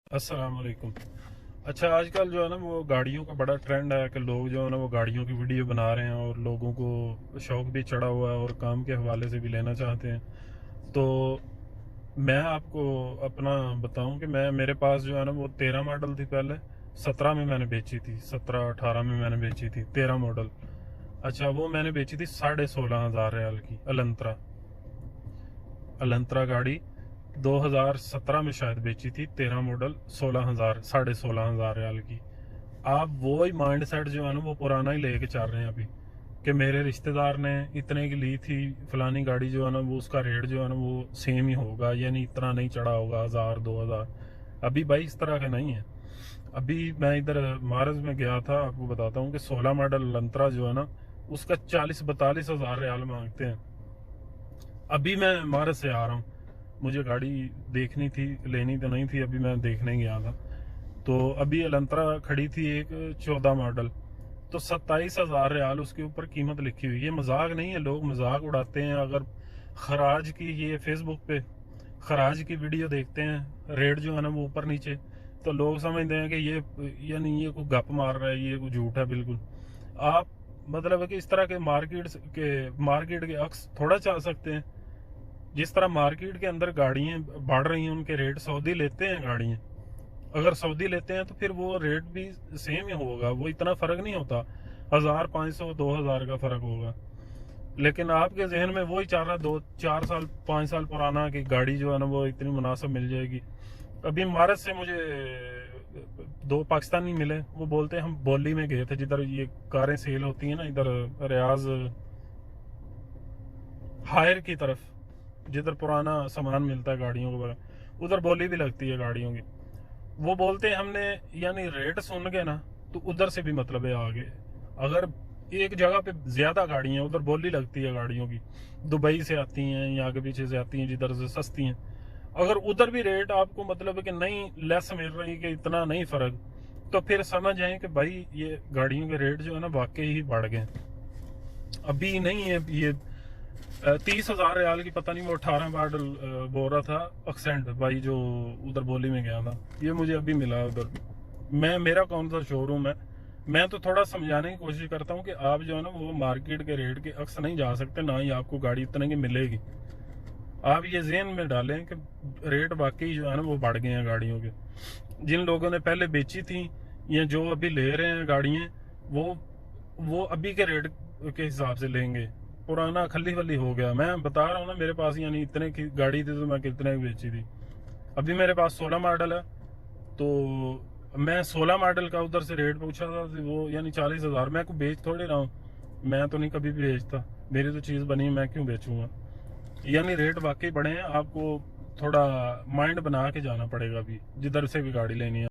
अस्सलाम वालेकुम। अच्छा, आजकल जो है ना वो गाड़ियों का बड़ा ट्रेंड है कि लोग जो है ना वो गाड़ियों की वीडियो बना रहे हैं और लोगों को शौक भी चढ़ा हुआ है और काम के हवाले से भी लेना चाहते हैं। तो मैं आपको अपना बताऊं कि मैं मेरे पास जो है ना वो 13 मॉडल थी पहले। 17 में मैंने बेची थी, 17-18 में मैंने बेची थी 13 मॉडल। अच्छा, वो मैंने बेची थी 16,500 रियाल की अलंतरा। अलंतरा गाड़ी 2017 में शायद बेची थी, 13 मॉडल, 16,000 16,500 रियाल की। आप वो ही माइंड सेट जो है ना वो पुराना ही लेके चल रहे हैं अभी, कि मेरे रिश्तेदार ने इतने की ली थी फलानी गाड़ी, जो है ना वो उसका रेट जो है ना वो सेम ही होगा, यानी इतना नहीं चढ़ा होगा, 1,000 2,000। अभी भाई इस तरह का नहीं है। अभी मैं इधर मारज में गया था, आपको बताता हूँ कि 16 मॉडल लंतरा जो है ना उसका 40-42 हज़ार रियाल मांगते हैं। अभी मैं मारज से आ रहा हूँ, मुझे गाड़ी देखनी थी, लेनी तो नहीं थी, अभी मैं देखने गया था। तो अभी अलंतरा खड़ी थी एक 14 मॉडल, तो 27,000 रियाल उसके ऊपर कीमत लिखी हुई है। ये मजाक नहीं है, लोग मजाक उड़ाते हैं। अगर खराज की, ये फेसबुक पे खराज की वीडियो देखते हैं, रेट जो है ना वो ऊपर नीचे, तो लोग समझते हैं कि ये यानी ये कोई गप मार रहा है, ये कोई झूठ है। बिल्कुल आप मतलब है कि इस तरह के मार्केट के अक्स थोड़ा चाह सकते हैं। जिस तरह मार्केट के अंदर गाड़ियां बढ़ रही हैं, उनके रेट सऊदी लेते हैं गाड़ियां, अगर सऊदी लेते हैं तो फिर वो रेट भी सेम ही होगा, वो इतना फर्क नहीं होता। 1,500 2,000 का फर्क होगा। लेकिन आपके जहन में वही चाह रहा 2-4 साल 5 साल पुराना कि गाड़ी जो है ना वो इतनी मुनासिब मिल जाएगी। अभी इमारत से मुझे दो पाकिस्तानी मिले, वो बोलते हैं हम बोली में गए थे, जिधर ये कारें सेल होती हैं ना, इधर रियाज हायर की तरफ, जिधर पुराना सामान मिलता है गाड़ियों को, उधर बोली भी लगती है गाड़ियों की। वो बोलते हैं हमने यानी रेट सुन के ना, तो उधर से भी मतलब है आगे। अगर एक जगह पे ज्यादा गाड़ी हैं, उधर बोली लगती है गाड़ियों की, दुबई से आती हैं या आगे पीछे से आती हैं, जिधर से सस्ती हैं, अगर उधर भी रेट आपको मतलब है कि नहीं लेस मिल रही, कि इतना नहीं फर्क, तो फिर समझ आए कि भाई ये गाड़ियों के रेट जो है ना वाकई ही बढ़ गए। अभी नहीं है ये 30,000 रियाल की, पता नहीं वो 18 मॉडल बोल रहा था एक्सेंट भाई, जो उधर बोली में गया था, ये मुझे अभी मिला उधर। मेरा कौन सा शोरूम है। मैं तो थोड़ा समझाने की कोशिश करता हूँ कि आप जो है ना वो मार्केट के रेट के अक्स नहीं जा सकते, ना ही आपको गाड़ी इतने की मिलेगी। आप ये ज़हन में डालें कि रेट वाकई जो है ना वो बढ़ गए हैं गाड़ियों के। जिन लोगों ने पहले बेची थी या जो अभी ले रहे हैं गाड़ियाँ, वो अभी के रेट के हिसाब से लेंगे। पुराना खली वली हो गया। मैं बता रहा हूँ ना, मेरे पास यानी इतने की गाड़ी थी तो मैं कितने की बेची थी। अभी मेरे पास 16 मॉडल है, तो मैं 16 मॉडल का उधर से रेट पूछा था, तो वो यानी 40,000। मैं को बेच थोड़े रहा हूँ, मैं तो नहीं कभी भी बेचता, मेरी तो चीज़ बनी, मैं क्यों बेचूंगा। यानी रेट वाकई बढ़े हैं। आपको थोड़ा माइंड बना के जाना पड़ेगा अभी, जिधर से भी गाड़ी लेनी है।